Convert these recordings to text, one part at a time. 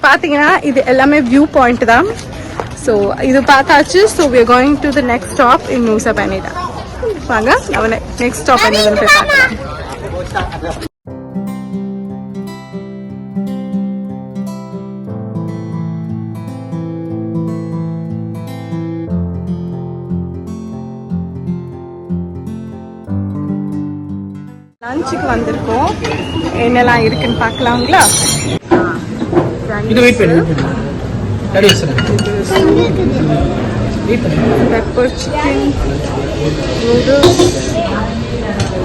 பாத்தீங்கன்னா இது எல்லாமே வியூ பாயிண்ட் தான். ஸோ இது பார்த்தாச்சு. So we are going to the next stop in Nusa Penida. வாங்க நம்ம நெக்ஸ்ட் ஸ்டாப் என்னன்னு போய் பார்க்கலாம். லஞ்சுக்கு வந்திருக்கோம். என்னெல்லாம் இருக்குன்னு பார்க்கலாங்களா? Pepper chicken, noodles,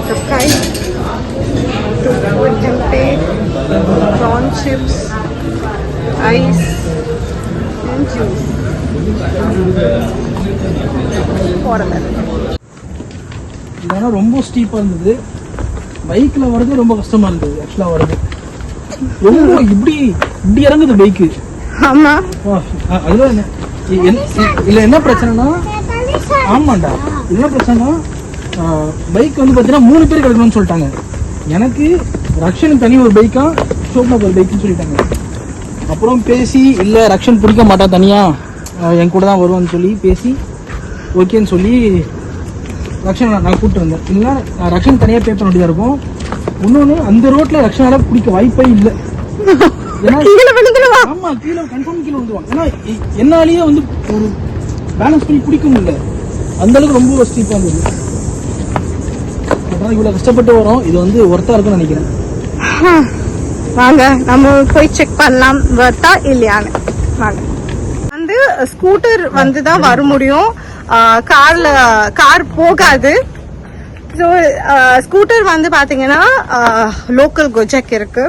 sakai, tofu tempeh, prawn chips, ice and juice. இதெல்லாம் ரொம்ப ஸ்டீப்பா இருந்தது. பைக்ல வரது ரொம்ப கஷ்டமா இருந்தது. ஆக்சுவலா வரது ரொம்ப இப்படி இறங்குது பைக்கு. ஆமா, அதுல இல்ல என்ன பிரச்சனைனா, ஆமாண்டா என்ன பிரச்சனைனா பைக் வந்து பாத்தீங்கன்னா 3 பேர் கிடக்கணும்னு சொல்லிட்டாங்க. எனக்கு ரக்ஷன் தனி ஒரு பைக்கா, ஷோப்னாக்கு ஒரு பைக்குன்னு சொல்லிட்டாங்க. அப்புறம் பேசி இல்ல ரக்ஷன் பிடிக்க மாட்டான், தனியா என் கூட தான் வருவான்னு சொல்லி பேசி ஓகேன்னு சொல்லி ரக்ஷன் நான் கூப்பிட்டு வந்தேன். இல்லைன்னா ரக்ஷன் தனியா பே பண்ண வேண்டியதா இருக்கும். இன்னொன்னு அந்த ரோட்ல ரக்ஷனால பிடிக்க வாய்ப்பே இல்லை. ஆமா, கீழே கன்ஃபார்ம் கீழே வந்துருவான். ஏன்னா என்னாலேயே வந்து ஒரு பேலன்ஸ் பண்ணி பிடிக்க முடியல, அந்த அளவுக்கு ரொம்ப ஸ்டீப்பா இருந்தது. அதான் இவ்வளவு கஷ்டப்பட்டு வரோம். இது வந்து ஒர்த்தா இருக்குன்னு நினைக்கிறேன். வாங்க நம்ம போய் செக் பண்ணலாம் ஒர்த்தா இல்லையான்னு. வாங்க. வந்து ஸ்கூட்டர் வந்து தான் வர முடியும், கார் போகாது. ஸோ ஸ்கூட்டர் வந்து பாத்தீங்கன்னா லோக்கல் கொஜெக் இருக்கு.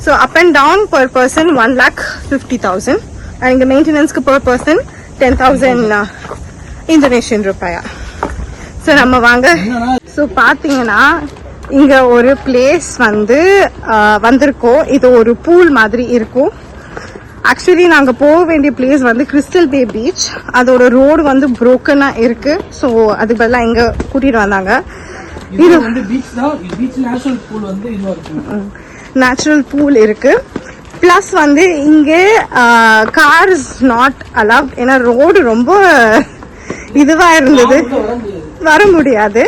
So up and down per person 1,50,000 and இங்கே மெயின்டெனன்ஸ்க்கு பர் பர்சன் 10,000 இந்தோனேஷியன் ரூபாயா. ஸோ நம்ம வாங்க. ஸோ பார்த்தீங்கன்னா இங்கே ஒரு பிளேஸ் வந்து வந்திருக்கோம். இது ஒரு பூல் மாதிரி இருக்கும். ஆக்சுவலி நாங்கள் போக வேண்டிய பிளேஸ் வந்து கிறிஸ்டல் பே பீச். அதோட ரோடு வந்து புரோக்கனாக இருக்கு. ஸோ அதுக்கு பதிலாக இங்கே கூட்டிட்டு வந்தாங்க. இது வந்து நேச்சுரல் பூல் இருக்கு. பிளஸ் வந்து இங்கே கார்ஸ் நாட் அலவ். ஏன்னா ரோடு ரொம்ப இதுவா இருந்தது, வர முடியாது.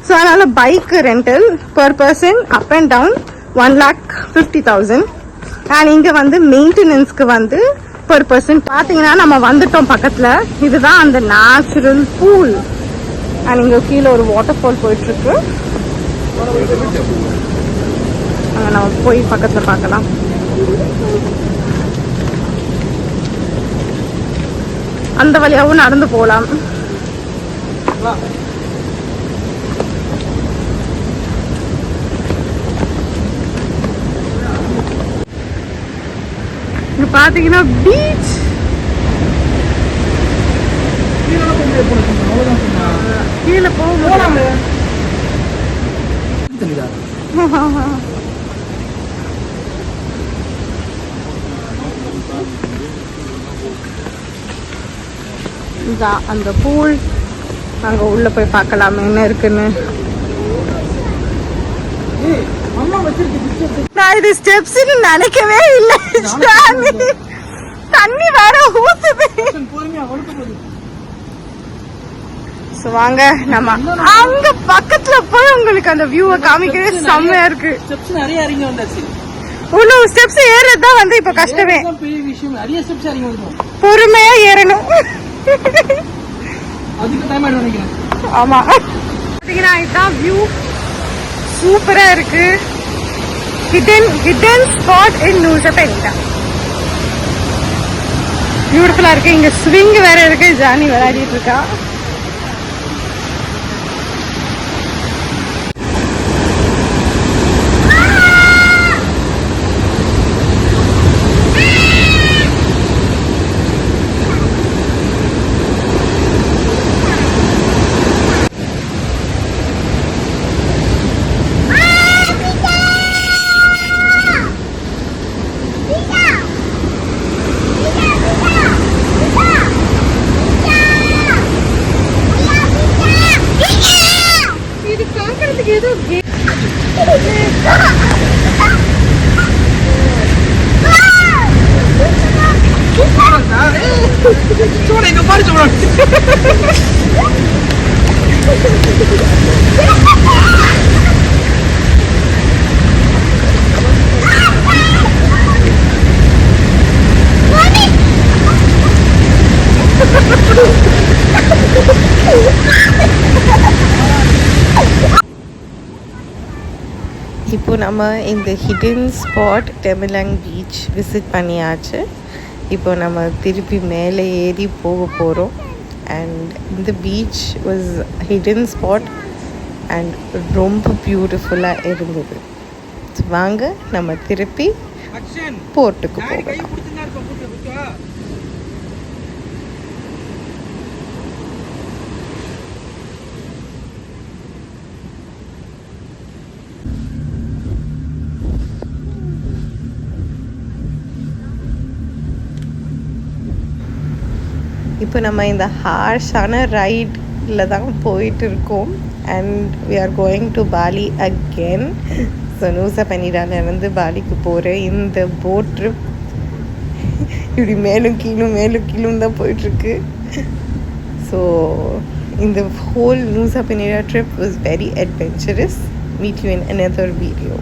ஸோ அதனால bike rental per person up and down 1,50,000. And இங்க வந்து மெயின்டெனன்ஸ்க்கு வந்து பர் பர்சன். பாத்தீங்கன்னா நம்ம வந்துட்டோம் பக்கத்துல. இதுதான் அந்த நேச்சுரல் பூல். அண்ட் இங்க கீழே ஒரு வாட்டர் ஃபால் போயிட்டு இருக்கு. நம்ம போய் பக்கத்துல பார்க்கலாம். அந்த வழியாவும் நடந்து போலாம். இங்க பாத்தீங்கன்னா பீச். கீழே போகலாம். அந்த பூல். நாங்க உள்ள போய் பார்க்கலாம் என்ன இருக்குன்னு. நான் இது ஸ்டெப்ஸ் நினைக்கவே இல்லை. தண்ணி வேற ஊத்துது. வாங்க நம்ம அங்க பக்கத்துல போய் உங்களுக்கு அந்த வியூவை காமிக்கவே செம்மையா இருக்கு. இன்னும் ஸ்டெப்ஸ் ஏறதுதான் வந்து இப்ப கஷ்டமே. பொறுமையா ஏறணும். ஆமா, பாத்தீங்கன்னா இதுதான் வியூ. சூப்பரா இருக்கு. ஹிடன் ஸ்பாட் இன் நூசா பெனிடா. பியூட்டிஃபுல்லா இருக்கு. இங்க ஸ்விங் வேற இருக்கு. ஜானி விளையாடிட்டு இருக்கா. சோடா எங்க பாரு சோடா. இப்போ நம்ம இந்த ஹிடன் ஸ்பாட் டெமிலாங் பீச் விசிட் பண்ணியாச்சு. இப்போ நம்ம திருப்பி மேலே ஏறி போக போகிறோம். அண்ட் இந்த beach was hidden spot and ரொம்ப பியூட்டிஃபுல்லாக இருந்தது. வாங்க நம்ம திருப்பி போர்ட்டுக்கு போகலாம். இப்போ நம்ம இந்த ஹார்ஷான ரைடில் தான் போயிட்டு இருக்கோம். And we are going to Bali again. So Nusa பனிடாலேருந்து பாலிக்கு போகிற இந்த போட் ட்ரிப் இப்படி மேலும் கீழும் தான் போயிட்டுருக்கு. ஸோ இந்த whole Nusa Penida trip was very adventurous. Meet you in another video.